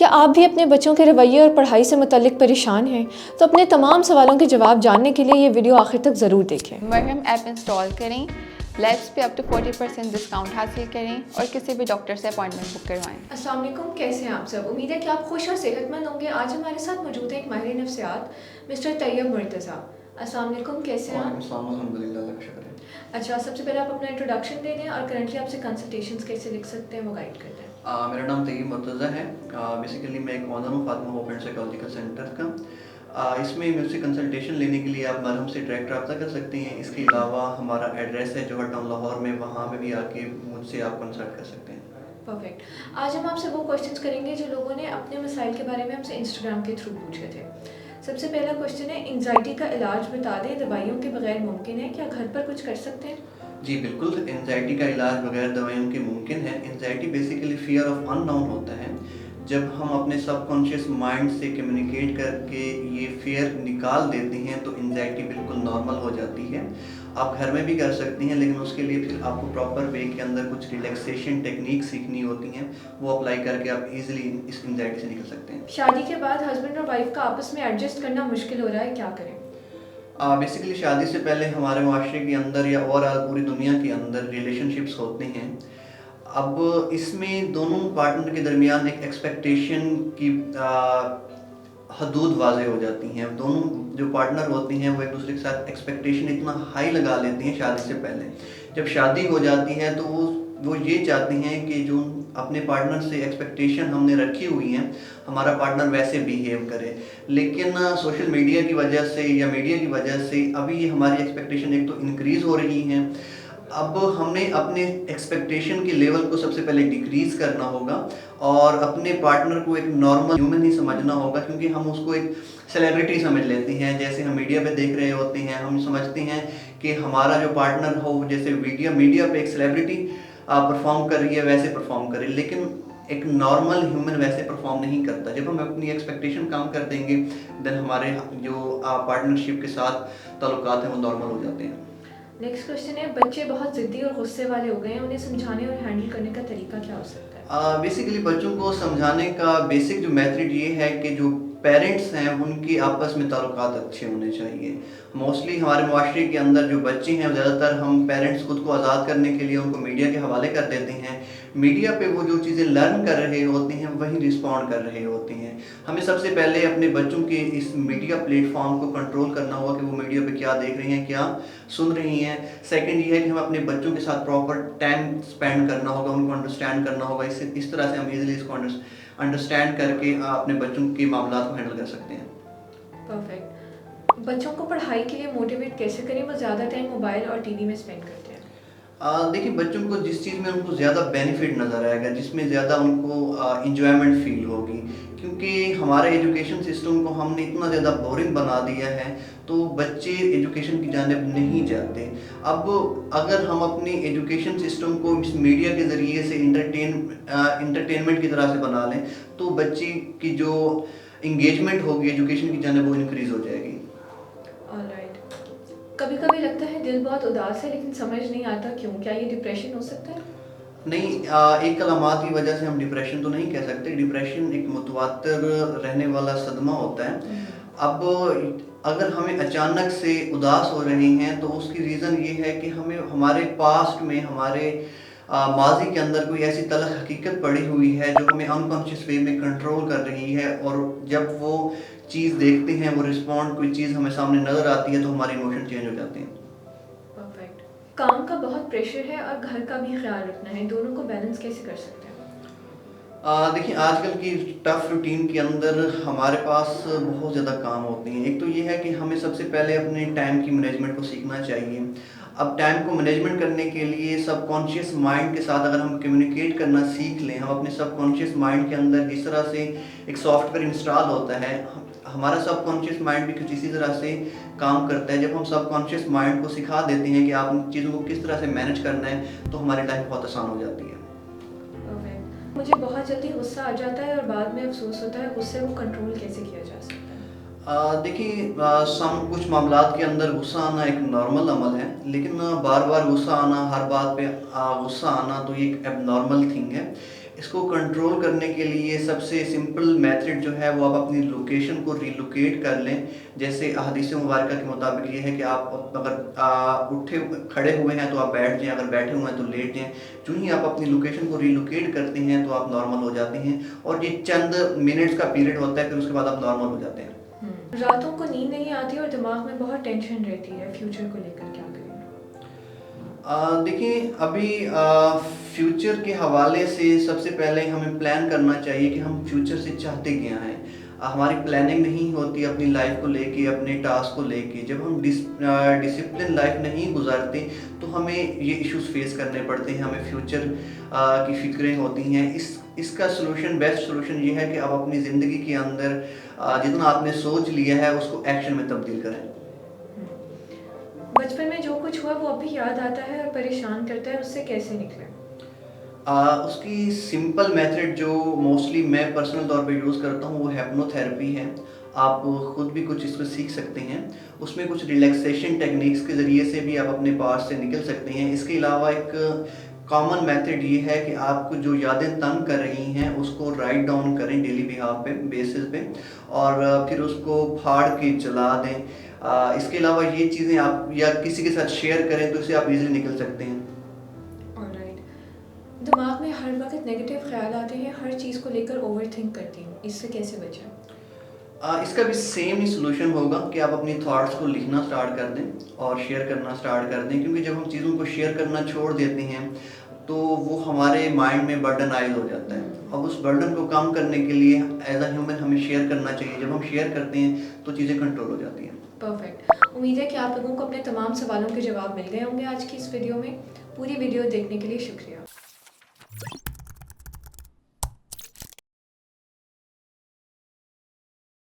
क्या आप भी अपने बच्चों के रवैये और पढ़ाई से मुतल्लिक परेशान हैं? तो अपने तमाम सवालों के जवाब जानने के लिए ये वीडियो आखिर तक ज़रूर देखें। मरहम ऐप इंस्टॉल करें, let's pay up to 40% discount हासिल करें और किसी भी डॉक्टर से अपॉइंटमेंट बुक करवाएं। अस्सलाम वालेकुम, कैसे हैं आप सब? उम्मीद है कि आप खुश और सेहतमंद होंगे। आज हमारे साथ मौजूद है एक माहिर नफ्सियात मिस्टर तैयब मुर्तज़ा। अस्सलाम वालेकुम, कैसे हैं आप? अल्हम्दुलिल्लाह, अल्लाह का शुक्र है। अच्छा, सबसे पहले आप अपना इंट्रोडक्शन दे दें और करंटली आपसे कंसल्टेशंस कैसे लिख सकते हैं वो गाइड कर दें। मेरा नाम तैयब मुर्तज़ा है। बेसिकली मैं एक ऑनर हूँ Fatima hope and psychological centre का। इसमें मुझसे कंसल्टेशन लेने के लिए आप मरहम से डायरेक्ट रब्ता कर सकते हैं। इसके अलावा हमारा एड्रेस है जोहर टाउन लाहौर में, वहाँ पे भी आके मुझसे आप कंसल्ट कर सकते हैं। परफेक्ट। आज हम आपसे वो क्वेश्चंस करेंगे जो लोगों ने अपने मसाइल के बारे में हमसे इंस्टाग्राम के थ्रू पूछे थे। सबसे पहला क्वेश्चन है, एंजाइटी का इलाज बता दें, दवाइयों के बगैर मुमकिन है? क्या घर पर कुछ कर सकते हैं? जी बिल्कुल, एंजाइटी का इलाज बगैर दवाइयों के मुमकिन है। Anxiety basically fear of unknown होता है। जब हम अपने सबकॉन्शियस माइंड से कम्युनिकेट करके ये फियर निकाल देते हैं तो एंजाइटी बिल्कुल नॉर्मल हो जाती है। आप घर में भी कर सकती हैं, लेकिन उसके लिए फिर आपको प्रॉपर वे के अंदर कुछ रिलैक्सेशन टेक्निक सीखनी होती हैं। वो अप्लाई करके आप इजीली इस एंजाइटी से निकल सकते हैं। शादी के बाद हस्बैंड और वाइफ का आपस में एडजस्ट करना मुश्किल हो रहा है, क्या करें? बेसिकली शादी से पहले हमारे माशरे के अंदर या ओवरऑल पूरी दुनिया के अंदर रिलेशनशिप्स होते हैं। अब इसमें दोनों पार्टनर के दरमियान एक एक्सपेक्टेशन की हदूद वाज़ेह हो जाती हैं। दोनों जो पार्टनर होते हैं वो एक दूसरे के साथ एक्सपेक्टेशन इतना हाई लगा लेते हैं शादी से पहले। जब शादी हो जाती है तो वो ये चाहते हैं कि जो अपने पार्टनर से एक्सपेक्टेशन हमने रखी हुई हैं, हमारा पार्टनर वैसे बिहेव करे। लेकिन सोशल मीडिया की वजह से या मीडिया की वजह से अभी ये हमारी एक्सपेक्टेशन एक तो इंक्रीज़ हो रही हैं। अब हमने अपने एक्सपेक्टेशन के लेवल को सबसे पहले डिक्रीज़ करना होगा और अपने पार्टनर को एक नॉर्मल ह्यूमन ही समझना होगा, क्योंकि हम उसको एक सेलिब्रिटी समझ लेते हैं। जैसे हम मीडिया पे देख रहे होते हैं, हम समझते हैं कि हमारा जो पार्टनर हो जैसे मीडिया पे एक सेलिब्रिटी परफॉर्म कर रही है वैसे परफॉर्म करे, लेकिन एक नॉर्मल ह्यूमन वैसे परफॉर्म नहीं करता। जब हम अपनी एक्सपेक्टेशन कम कर देंगे देन हमारे जो पार्टनरशिप के साथ ताल्लुकात हैं वो नॉर्मल हो जाते हैं। नेक्स्ट क्वेश्चन है, बच्चे बहुत ज़िद्दी और गुस्से वाले हो गए हैं, उन्हें समझाने और हैंडल करने का तरीका क्या हो सकता है? बेसिकली बच्चों को समझाने का बेसिक जो मेथड ये है कि जो पेरेंट्स हैं उनकी आपस में ताल्लुकात अच्छे होने चाहिए। मोस्टली हमारे माशरे के अंदर जो बच्चे हैं ज़्यादातर हम पेरेंट्स खुद को आज़ाद करने के लिए उनको मीडिया के हवाले कर देते हैं। मीडिया पे वो जो चीज़ें लर्न कर रहे होते हैं वही रिस्पॉन्ड कर रहे होते हैं। हमें सबसे पहले अपने बच्चों के इस मीडिया प्लेटफॉर्म को कंट्रोल करना होगा कि वो मीडिया पे क्या देख रहे हैं, क्या सुन रही हैं। सेकंड ये है कि हम अपने बच्चों के साथ प्रॉपर टाइम स्पेंड करना होगा, उनको अंडरस्टैंड करना होगा। इस तरह से हम इजीली इसको अंडरस्टैंड करके अपने बच्चों के मामला को हैंडल कर सकते हैं। परफेक्ट। बच्चों को पढ़ाई के लिए मोटिवेट कैसे करें? वो ज़्यादा टाइम मोबाइल और टीवी में स्पेंड करते हैं। देखिए, बच्चों को जिस चीज़ में उनको ज़्यादा बेनिफिट नज़र आएगा, जिसमें ज़्यादा उनको इंजॉयमेंट फील होगी, क्योंकि हमारे एजुकेशन सिस्टम को हमने इतना ज़्यादा बोरिंग बना दिया है तो बच्चे एजुकेशन की जानिब नहीं जाते। अब अगर हम अपनी एजुकेशन सिस्टम को इस मीडिया के ज़रिए से इंटरटेनमेंट की तरह से बना लें तो बच्चे की जो इंगेजमेंट होगी एजुकेशन की जानिब वो इंक्रीज़ हो जाएगी। ऑलराइट। कभी कभी लगता है दिल बहुत उदास है लेकिन समझ नहीं आता क्यों। क्या ये डिप्रेशन हो सकता है? नहीं, एक अलामात की वजह से हम डिप्रेशन तो नहीं कह सकते। डिप्रेशन एक मुतवातिर रहने वाला सदमा होता है। अब अगर हमें अचानक से उदास हो रहे हैं तो उसकी रीज़न ये है कि हमें हमारे पास्ट में हमारे माजी के अंदर कोई ऐसी तलख हकीकत पड़ी हुई है जो हमें अनकॉन्शियस वे में कंट्रोल कर रही है, और जब वो चीज़ देखते हैं, वो रिस्पॉन्ड कोई चीज़ हमें सामने नज़र आती है तो हमारे इमोशन चेंज हो जाते हैं। परफेक्ट। काम का बहुत प्रेशर है और घर का भी ख्याल रखना है, दोनों को बैलेंस कैसे कर सकते हैं? देखिए, आजकल की टफ रूटीन के अंदर हमारे पास बहुत ज़्यादा काम होते हैं। एक तो ये है कि हमें सबसे पहले अपने टाइम की मैनेजमेंट को सीखना चाहिए। अब टाइम को मैनेजमेंट करने के लिए सबकॉन्शियस माइंड के साथ अगर हम कम्युनिकेट करना सीख लें, हम अपने सबकॉन्शियस माइंड के अंदर जिस तरह से एक सॉफ्टवेयर इंस्टॉल होता है, हमारा सबकॉन्शियस माइंड भी कुछ इसी तरह से काम करता है। जब हम सबकॉन्शियस माइंड को सिखा देते हैं कि आप इन चीज़ों को किस तरह से मैनेज करना है तो हमारी लाइफ बहुत आसान हो जाती है। परफेक्ट। मुझे बहुत जल्दी गुस्सा आ जाता है और बाद में अफसोस होता है, गुस्से को कंट्रोल कैसे किया जा सकता है? देखिए, कुछ मामलात के अंदर गुस्सा आना एक नॉर्मल अमल है, लेकिन बार बार गुस्सा आना, हर बात पे गुस्सा आना तो ये एक एबनॉर्मल थिंग है। इसको कंट्रोल करने के लिए सबसे सिंपल मेथड जो है वो आप अपनी लोकेशन को रिलोकेट कर लें। जैसे अहदीस मुबारक के मुताबिक ये है कि आप अगर खड़े हुए हैं तो आप बैठ जाएं, अगर बैठे हुए हैं तो लेट जाएं। जो ही आप अपनी लोकेशन को रिलोकेट करते हैं तो आप नॉर्मल हो जाते हैं, और ये चंद मिनट्स का पीरियड होता है, फिर उसके बाद आप नॉर्मल हो जाते हैं। रातों को नींद नहीं आती और दिमाग में बहुत टेंशन रहती है, फ्यूचर को लेकर क्या करें? देखिए, अभी फ्यूचर के हवाले से सबसे पहले हमें प्लान करना चाहिए कि हम फ्यूचर से चाहते क्या हैं। हमारी प्लानिंग नहीं होती अपनी लाइफ को लेके, अपने टास्क को लेके। जब हम डिसिप्लिन लाइफ नहीं गुजारते तो हमें ये इश्यूज फेस करने पड़ते हैं, हमें फ्यूचर की फिक्रें होती हैं। इसका सोल्यूशन, बेस्ट सोल्यूशन ये है कि आप अपनी ज़िंदगी के अंदर जितना आपने सोच लिया है उसको एक्शन में तब्दील करें। बचपन में जो कुछ हुआ वो अभी याद आता है और परेशान करता है, उससे कैसे निकलें? उसकी सिंपल मेथड जो मोस्टली मैं पर्सनल तौर पे यूज़ करता हूँ वो हिप्नोथेरेपी है। आप खुद भी कुछ इसमें सीख सकते हैं। उसमें कुछ रिलैक्सेशन टेक्निक्स के ज़रिए से भी आप अपने पास से निकल सकते हैं। इसके अलावा एक कॉमन मेथड ये है कि आपको जो यादें तंग कर रही हैं उसको राइट डाउन करें डेली बेसिस पे, और फिर उसको फाड़ के जला दें। इसके अलावा ये चीज़ें आप या किसी के साथ शेयर करें तो इससे आप इजीली निकल सकते हैं। ऑलराइट। दिमाग में हर वक्त नेगेटिव ख्याल आते हैं, हर चीज़ को लेकर ओवरथिंक करती हूँ, इससे कैसे बचें? इसका भी सेम ही सोल्यूशन होगा कि आप अपनी थॉट्स को लिखना स्टार्ट कर दें और शेयर करना स्टार्ट कर दें। क्योंकि जब हम चीज़ों को शेयर करना छोड़ देते हैं तो वो हमारे माइंड में बर्डनाइज हो जाता है। अब उस बर्डन को कम करने के लिए एज अ ह्यूमन हमें शेयर करना चाहिए। जब हम शेयर करते हैं तो चीज़ें कंट्रोल हो जाती हैं। परफेक्ट। उम्मीद है कि आप लोगों को अपने तमाम सवालों के जवाब मिल गए होंगे आज की इस वीडियो में। पूरी वीडियो देखने के लिए शुक्रिया।